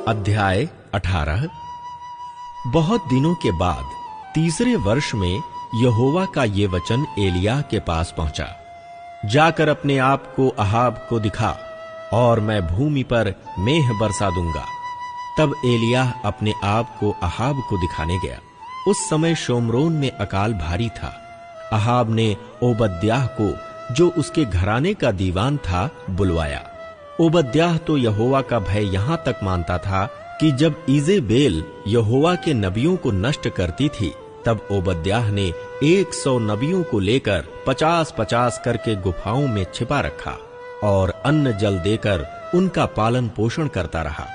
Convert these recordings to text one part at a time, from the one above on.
अध्याय 18। बहुत दिनों के बाद तीसरे वर्ष में यहोवा का ये वचन एलिय्याह के पास पहुंचा, जाकर अपने आप को अहाब को दिखा और मैं भूमि पर मेंह बरसा दूंगा। तब एलिय्याह अपने आप को अहाब को दिखाने गया। उस समय शोम्रोन में अकाल भारी था। अहाब ने ओबद्याह को, जो उसके घराने का दीवान था, बुलवाया। ओबद्याह तो यहोवा का भय यहां तक मानता था कि जब इजेबेल यहोवा के नबियों को नष्ट करती थी, तब ओबद्याह ने 100 नबियों को लेकर 50-50 करके गुफाओं में छिपा रखा और अन्न जल देकर उनका पालन पोषण करता रहा।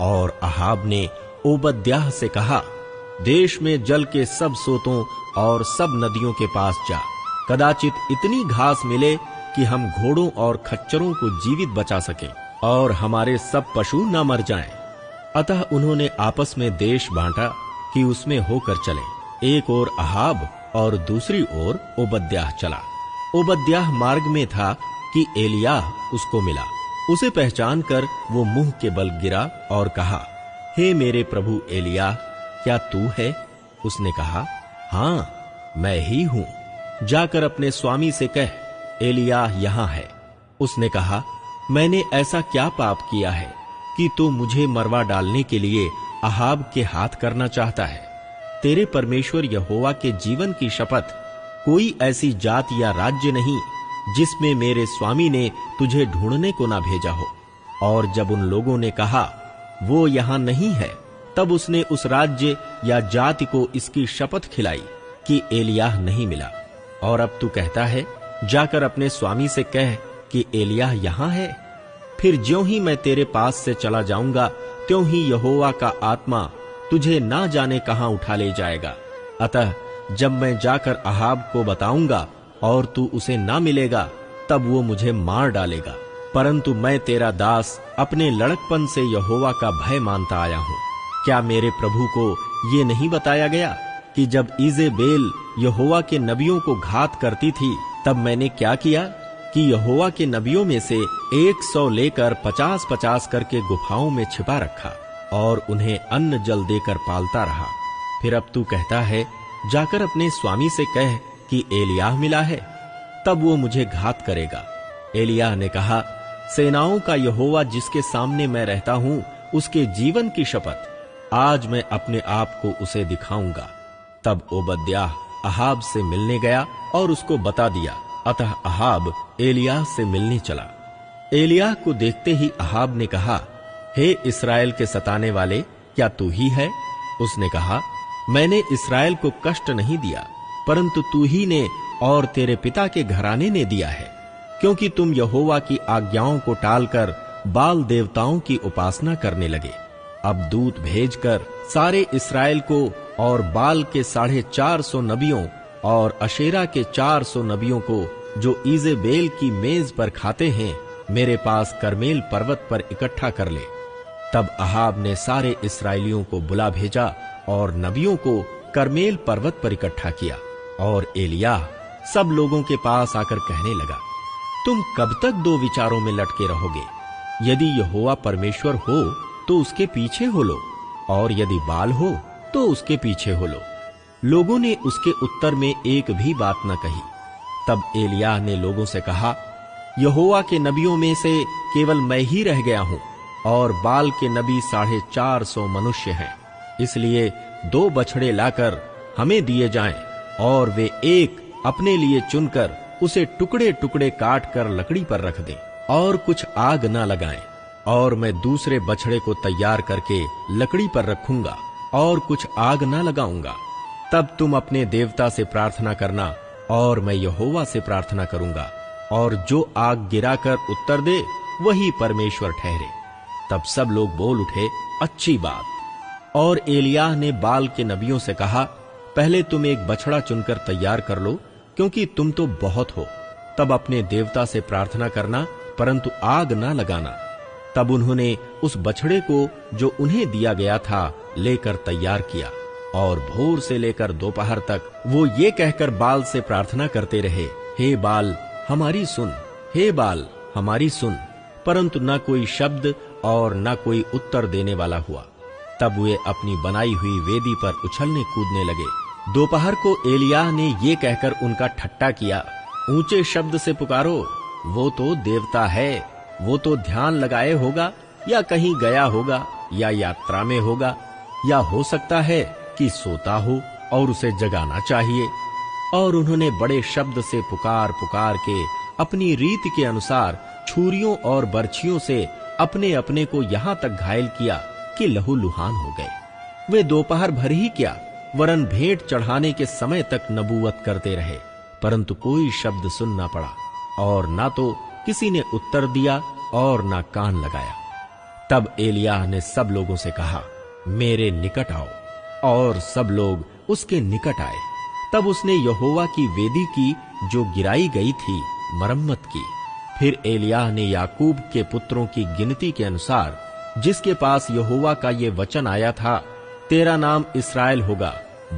और अहाब ने ओबद्याह से कहा, देश में जल के सब सोतों और सब नदियों के पास जा, कदाचित इतनी घास मिले कि हम घोड़ों और खच्चरों को जीवित बचा सकें और हमारे सब पशु न मर जाएं। अतः उन्होंने आपस में देश बांटा कि उसमें होकर चले। एक ओर अहाब और दूसरी ओर ओबद्याह चला। ओबद्याह मार्ग में था कि एलिय्याह उसको मिला। उसे पहचान कर वो मुंह के बल गिरा और कहा, हे मेरे प्रभु एलिय्याह, क्या तू है? उसने कहा, हाँ, मैं ही हूं। जाकर अपने स्वामी से कह, एलिय्याह यहां है। उसने कहा, मैंने ऐसा क्या पाप किया है कि तू मुझे मरवा डालने के लिए अहाब के हाथ करना चाहता है? तेरे परमेश्वर यहोवा के जीवन की शपथ, कोई ऐसी जात या राज्य नहीं जिसमें मेरे स्वामी ने तुझे ढूंढने को ना भेजा हो। और जब उन लोगों ने कहा, वो यहां नहीं है, तब उसने उस राज्य या जाति को इसकी शपथ खिलाई कि एलिय्याह नहीं मिला। और अब तू कहता है, जाकर अपने स्वामी से कह कि एलिय्याह यहां है। फिर ज्यों ही मैं तेरे पास से चला जाऊंगा, त्यों ही यहोवा का आत्मा तुझे ना जाने कहां उठा ले जाएगा। अतः जब मैं जाकर अहाब को बताऊंगा और तू उसे ना मिलेगा, तब वो मुझे मार डालेगा। परंतु मैं तेरा दास अपने लड़कपन से यहोवा का भय मानता आया हूं। क्या मेरे प्रभु को ये नहीं बताया गया कि जब इजेबेल यहोवा के नबियों को घात करती थी, तब मैंने क्या किया कि यहोवा के नबियों में से 100 लेकर 50-50 करके गुफाओं में छिपा रखा और उन्हें अन्न जल देकर पालता रहा। फिर अब तू कहता है, जाकर अपने स्वामी से कह कि एलिय्याह मिला है, तब वो मुझे घात करेगा। एलिय्याह ने कहा, सेनाओं का यहोवा जिसके सामने मैं रहता हूं, उसके जीवन की शपथ, आज मैं अपने आप को उसे दिखाऊंगा। तब ओबद्याह अहाब से मिलने गया और उसको बता दिया। अतः अहाब एलिय्याह से मिलने चला। एलिय्याह को देखते ही अहाब ने कहा, हे इस्राएल के सताने वाले, क्या तू ही है? उसने कहा, मैंने इस्राएल को कष्ट नहीं दिया, परंतु तू ही ने और तेरे पिता के घराने ने दिया है, क्योंकि तुम यहोवा की आज्ञाओं को टालकर बाल देवताओं की उपासना करने लगे। अब दूत भेजकर सारे इस्राएल को और बाल के 450 नबियों और अशेरा के 400 नबियों को, जो इजेबेल की मेज पर खाते हैं, मेरे पास कर्मेल पर्वत पर इकट्ठा कर ले। तब अहाब ने सारे इस्राएलियों को बुला भेजा और नबियों को कर्मेल पर्वत पर इकट्ठा किया। और एलिय्याह सब लोगों के पास आकर कहने लगा, तुम कब तक दो विचारों में लटके रहोगे? यदि यहोवा परमेश्वर हो तो उसके पीछे हो लो, और यदि बाल हो तो उसके पीछे हो लो। लोगों ने उसके उत्तर में एक भी बात न कही। तब एलिय्याह ने लोगों से कहा, यहोवा के नबियों में से केवल मैं ही रह गया हूं, और बाल के नबी 450 मनुष्य हैं। इसलिए 2 बछड़े लाकर हमें दिए जाएं, और वे एक अपने लिए चुनकर उसे टुकड़े टुकड़े काट कर लकड़ी पर रख दें, और कुछ आग न लगाएं। और मैं दूसरे बछड़े को तैयार करके लकड़ी पर रखूंगा और कुछ आग न लगाऊंगा। तब तुम अपने देवता से प्रार्थना करना और मैं यहोवा से प्रार्थना करूंगा, और जो आग गिराकर उत्तर दे वही परमेश्वर ठहरे। तब सब लोग बोल उठे, अच्छी बात। और एलिय्याह ने बाल के नबियों से कहा, पहले तुम एक बछड़ा चुनकर तैयार कर लो, क्योंकि तुम तो बहुत हो। तब अपने देवता से प्रार्थना करना, परंतु आग न लगाना। तब उन्होंने उस बछड़े को, जो उन्हें दिया गया था, लेकर तैयार किया। और भोर से लेकर दोपहर तक वो ये कहकर बाल से प्रार्थना करते रहे, हे बाल हमारी सुन, हे बाल हमारी सुन। परंतु न कोई शब्द और न कोई उत्तर देने वाला हुआ। तब वे अपनी बनाई हुई वेदी पर उछलने कूदने लगे। दोपहर को एलिय्याह ने ये कहकर उनका ठट्टा किया, ऊंचे शब्द से पुकारो, वो तो देवता है, वो तो ध्यान लगाए होगा या कहीं गया होगा या यात्रा में होगा, या हो सकता है कि सोता हो और उसे जगाना चाहिए। और उन्होंने बड़े शब्द से पुकार पुकार के अपनी रीति के अनुसार छुरियों और बर्छियों से अपने अपने को यहाँ तक घायल किया कि लहूलुहान हो गए। वे दोपहर भर ही क्या वरन भेंट चढ़ाने के समय तक नबूवत करते रहे, परंतु कोई शब्द सुन न पड़ा और ना तो किसी ने उत्तर दिया और ना कान लगाया। तब एलिय्याह ने सब लोगों से कहा, मेरे निकट आओ, और सब लोग उसके निकट आए। तब उसने यहोवा की वेदी की जो गिराई गई थी मरम्मत की। फिर एलिय्याह ने याकूब के पुत्रों की गिनती के अनुसार, जिसके पास यहोवा का ये वचन आया था, तेरा नाम इस्राएल होगा,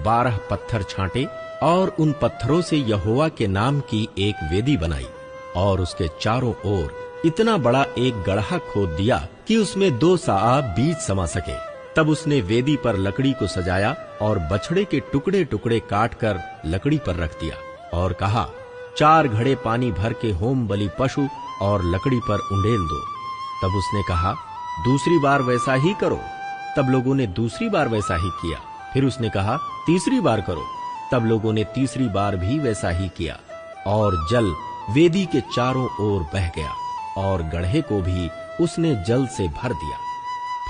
12 पत्थर छांटे और उन पत्थरों से यहोवा के नाम की एक वेदी बनाई और उसके चारों ओर इतना बड़ा एक गड्ढा खोद दिया कि उसमें 2 सआ बीज समा सके। तब उसने वेदी पर लकड़ी को सजाया और बछड़े के टुकड़े टुकड़े काटकर लकड़ी पर रख दिया और कहा, 4 घड़े पानी भर के होम बलि पशु और लकड़ी पर उंडेल दो। तब उसने कहा, दूसरी बार वैसा ही करो। तब लोगों ने दूसरी बार वैसा ही किया। फिर उसने कहा, तीसरी बार करो। तब लोगों ने तीसरी बार भी वैसा ही किया और जल वेदी के चारों ओर बह गया और गड्ढे को भी उसने जल से भर दिया।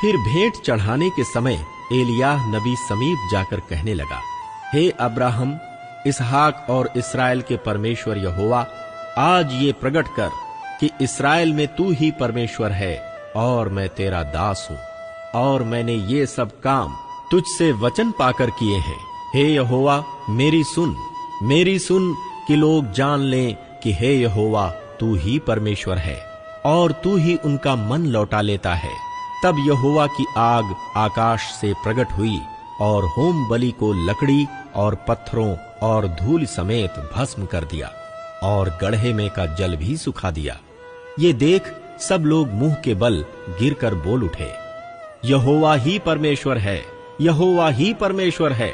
फिर भेंट चढ़ाने के समय एलिय्याह नबी समीप जाकर कहने लगा, हे अब्राहम, इसहाक और इस्राएल के परमेश्वर यहोवा, आज ये प्रगट कर कि इस्राएल में तू ही परमेश्वर है और मैं तेरा दास हूँ, और मैंने ये सब काम तुझसे वचन पाकर किए हैं। हे यहोवा, मेरी सुन कि लोग जान लें कि हे यहोवा, तू ही परमेश्वर है और तू ही उनका मन लौटा लेता है। तब यहोवा की आग आकाश से प्रकट हुई और होम बलि को लकड़ी और पत्थरों और धूल समेत भस्म कर दिया और गड्ढे में का जल भी सुखा दिया। ये देख सब लोग मुंह के बल गिरकर बोल उठे, यहोवा ही परमेश्वर है, यहोवा ही परमेश्वर है।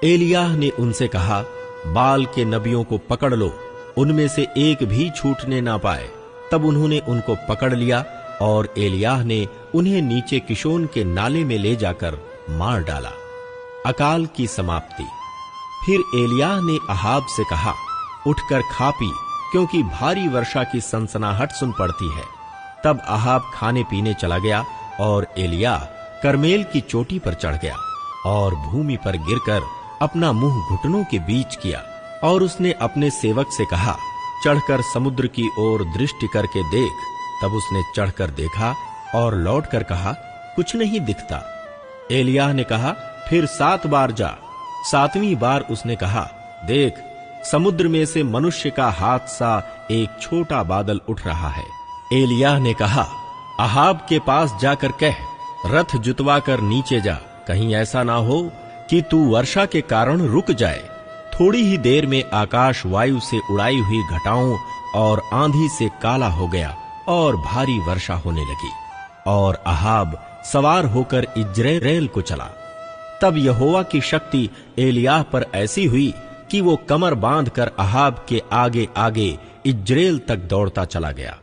एलिय्याह ने उनसे कहा, बाल के नबियों को पकड़ लो, उनमें से एक भी छूटने ना पाए। तब उन्होंने उनको पकड़ लिया और एलिय्याह ने उन्हें नीचे किशोन के नाले में ले जाकर मार डाला। अकाल की समाप्ति। फिर एलिय्याह ने अहाब से कहा, उठकर खा पी, क्योंकि भारी वर्षा की सनसनाहट सुन पड़ती है। तब अहाब खाने पीने चला गया और एलिय्याह कर्मेल की चोटी पर चढ़ गया और भूमि पर गिरकर अपना मुंह घुटनों के बीच किया। और उसने अपने सेवक से कहा, चढ़कर समुद्र की ओर दृष्टि करके देख। तब उसने चढ़कर देखा और लौटकर कहा, कुछ नहीं दिखता। एलिय्याह ने कहा, फिर 7 बार जा। 7वीं बार उसने कहा, देख, समुद्र में से मनुष्य का हाथ सा एक छोटा बादल उठ रहा है। एलिय्याह ने कहा, अहाब के पास जाकर कह, रथ जुतवा कर नीचे जा, कहीं ऐसा ना हो कि तू वर्षा के कारण रुक जाए। थोड़ी ही देर में आकाश वायु से उड़ाई हुई घटाओं और आंधी से काला हो गया और भारी वर्षा होने लगी और अहाब सवार होकर इज्रेल को चला। तब यहोवा की शक्ति एलिय्याह पर ऐसी हुई कि वो कमर बांधकर अहाब के आगे आगे इज्रेल तक दौड़ता चला गया।